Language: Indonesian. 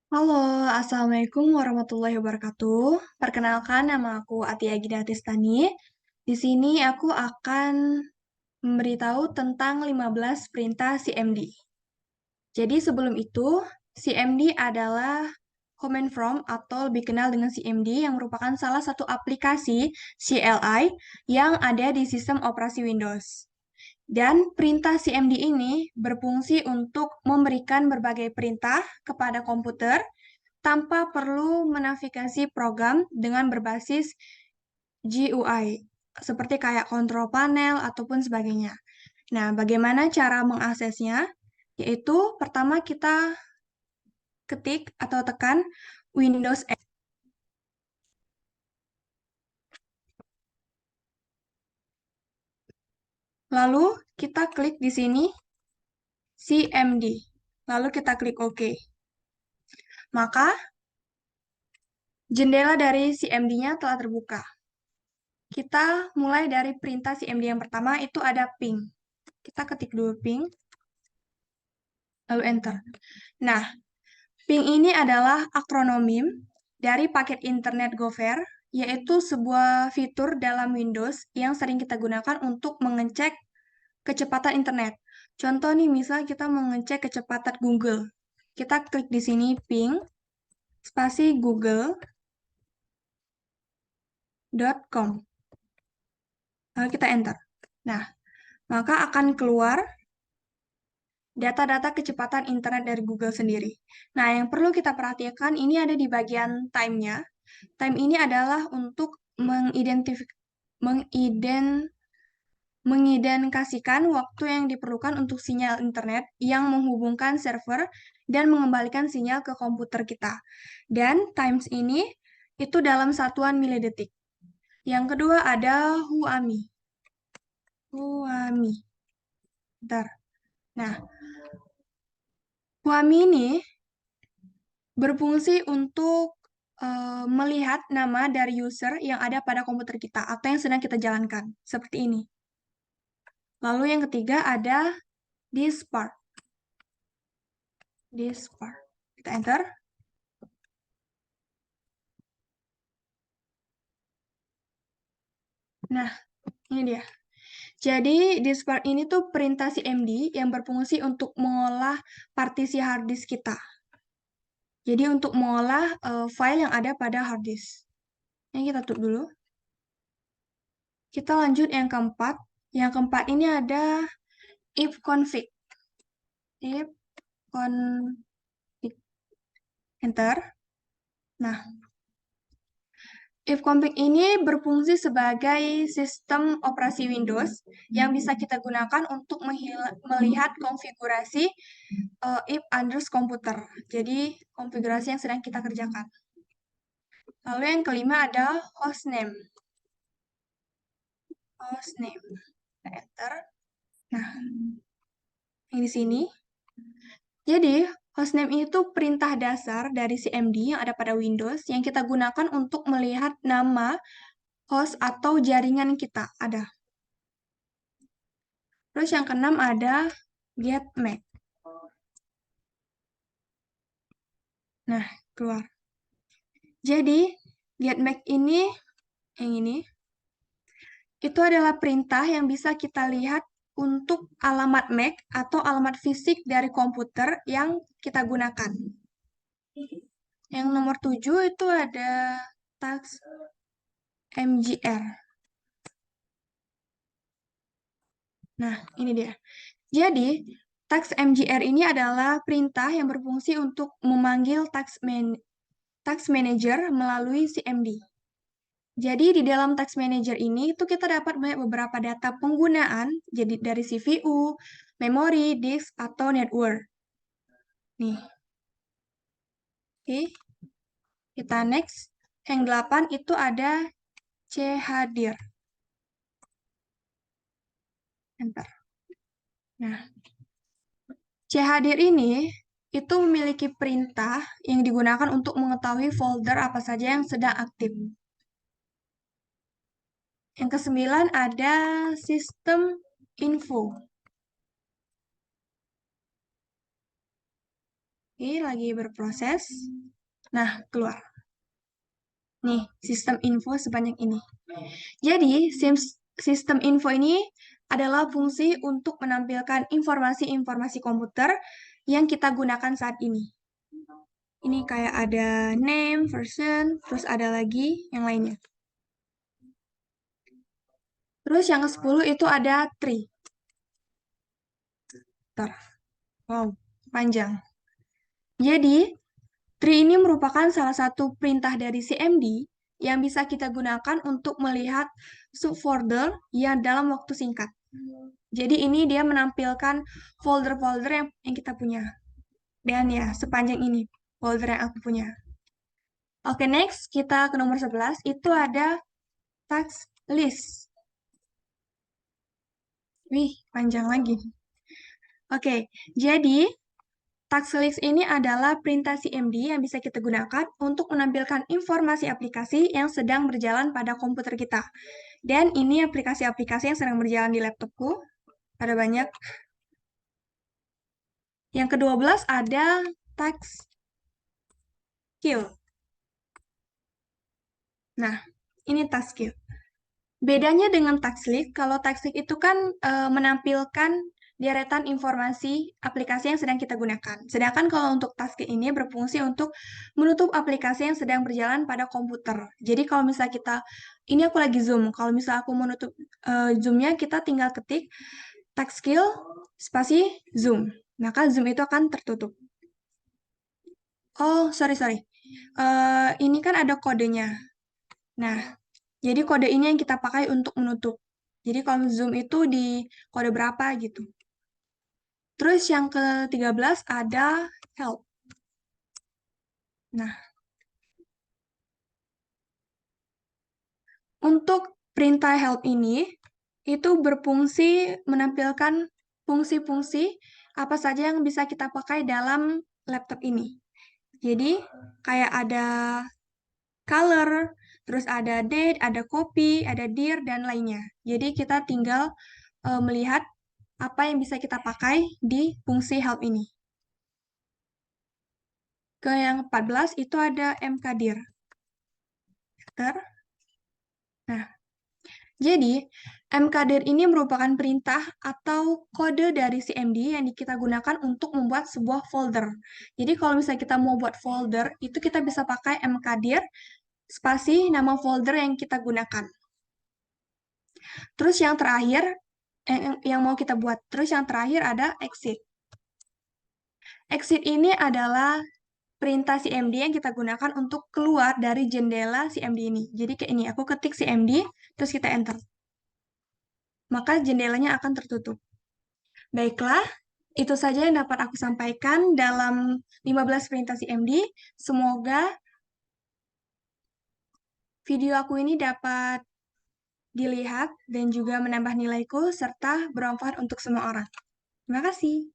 Halo, Assalamualaikum warahmatullahi wabarakatuh. Perkenalkan, nama aku Atia Gida Tistani. Di sini aku akan memberitahu tentang 15 perintah CMD. Jadi sebelum itu, CMD adalah Command Prompt atau lebih kenal dengan CMD yang merupakan salah satu aplikasi CLI yang ada di sistem operasi Windows. Dan perintah CMD ini berfungsi untuk memberikan berbagai perintah kepada komputer tanpa perlu menavigasi program dengan berbasis GUI, seperti kayak kontrol panel ataupun sebagainya. Nah, bagaimana cara mengaksesnya? Yaitu pertama kita ketik atau tekan Windows X. Lalu kita klik di sini CMD. Lalu kita klik OK. Maka jendela dari CMD-nya telah terbuka. Kita mulai dari perintah CMD yang pertama, itu ada ping. Kita ketik dulu ping, lalu enter. Nah, ping ini adalah akronim dari paket internet Gopher, yaitu sebuah fitur dalam Windows yang sering kita gunakan untuk mengecek kecepatan internet. Contoh nih, misal kita mau ngecek kecepatan Google. Kita klik di sini ping, spasi google.com. Lalu kita enter. Nah, maka akan keluar data-data kecepatan internet dari Google sendiri. Nah, yang perlu kita perhatikan ini ada di bagian time-nya. Time ini adalah untuk mengidentifikasikan waktu yang diperlukan untuk sinyal internet yang menghubungkan server dan mengembalikan sinyal ke komputer kita. Dan times ini itu dalam satuan milidetik. Yang kedua ada Huami. Huami. Bentar. Nah, Huami ini berfungsi untuk melihat nama dari user yang ada pada komputer kita atau yang sedang kita jalankan. Seperti ini. Lalu yang ketiga ada Dispart. Dispart. Kita enter. Nah, ini dia. Jadi, Dispart ini tuh perintah CMD yang berfungsi untuk mengolah partisi hard disk kita. Jadi, untuk mengolah file yang ada pada hard disk. Ini kita tutup dulu. Kita lanjut yang keempat. Yang keempat ini ada ifconfig. Ifconfig. Enter. Nah, ifconfig ini berfungsi sebagai sistem operasi Windows yang bisa kita gunakan untuk melihat konfigurasi if address komputer. Jadi, konfigurasi yang sedang kita kerjakan. Lalu yang kelima ada hostname. Hostname. Kita enter. Nah, yang di sini. Jadi, hostname itu perintah dasar dari CMD yang ada pada Windows yang kita gunakan untuk melihat nama host atau jaringan kita ada. Terus yang keenam ada getMac. Nah, keluar. Jadi, getMac ini, yang ini, itu adalah perintah yang bisa kita lihat untuk alamat Mac atau alamat fisik dari komputer yang kita gunakan. Yang nomor 7 itu ada tax MGR. Nah, ini dia. Jadi, tax MGR ini adalah perintah yang berfungsi untuk memanggil tax manager melalui CMD. Jadi, di dalam tax manager ini itu kita dapat banyak beberapa data penggunaan jadi dari CPU, memori, disk, atau network. Nih. Oke. Kita next. Yang 8 itu ada chadir. Enter. Nah, chadir ini itu memiliki perintah yang digunakan untuk mengetahui folder apa saja yang sedang aktif. Yang kesembilan ada sistem info. Oke, lagi berproses. Nah, keluar. Nih, sistem info sebanyak ini. Jadi, sistem info ini adalah fungsi untuk menampilkan informasi-informasi komputer yang kita gunakan saat ini. Ini kayak ada name, version, terus ada lagi yang lainnya. Terus yang ke-10 itu ada tree. Bentar. Wow, panjang. Jadi, tree ini merupakan salah satu perintah dari CMD yang bisa kita gunakan untuk melihat subfolder yang dalam waktu singkat. Jadi ini dia menampilkan folder-folder yang kita punya. Dan ya, sepanjang ini folder yang aku punya. Oke, next kita ke nomor 11, itu ada task list. Wih, panjang lagi. Oke, jadi task list ini adalah perintah CMD yang bisa kita gunakan untuk menampilkan informasi aplikasi yang sedang berjalan pada komputer kita. Dan ini aplikasi-aplikasi yang sedang berjalan di laptopku. Ada banyak. Yang ke-12 ada task queue. Nah, ini task queue. Bedanya dengan task list, kalau task list itu kan menampilkan deretan informasi aplikasi yang sedang kita gunakan. Sedangkan kalau untuk task ini berfungsi untuk menutup aplikasi yang sedang berjalan pada komputer. Jadi kalau misalnya ini aku lagi Zoom, kalau misalnya aku menutup Zoom-nya, kita tinggal ketik task skill spasi Zoom. Maka Zoom itu akan tertutup. Oh, sorry. Ini kan ada kodenya. Nah, jadi kode ini yang kita pakai untuk menutup. Jadi kalau Zoom itu di kode berapa gitu. Terus yang ke-13 ada help. Nah, untuk perintah help ini itu berfungsi menampilkan fungsi-fungsi apa saja yang bisa kita pakai dalam laptop ini. Jadi kayak ada color, terus ada date, ada copy, ada dir, dan lainnya. Jadi kita tinggal melihat apa yang bisa kita pakai di fungsi help ini. Ke yang 14 itu ada mkdir. Nah, jadi mkdir ini merupakan perintah atau kode dari CMD yang kita gunakan untuk membuat sebuah folder. Jadi kalau misalnya kita mau buat folder, itu kita bisa pakai mkdir spasi nama folder yang kita gunakan. Terus yang terakhir, yang mau kita buat. Terus yang terakhir ada exit. Exit ini adalah perintah CMD yang kita gunakan untuk keluar dari jendela CMD ini. Jadi kayak ini, aku ketik CMD, terus kita enter. Maka jendelanya akan tertutup. Baiklah, itu saja yang dapat aku sampaikan dalam 15 perintah CMD. Semoga video aku ini dapat dilihat dan juga menambah nilaiku serta bermanfaat untuk semua orang. Terima kasih.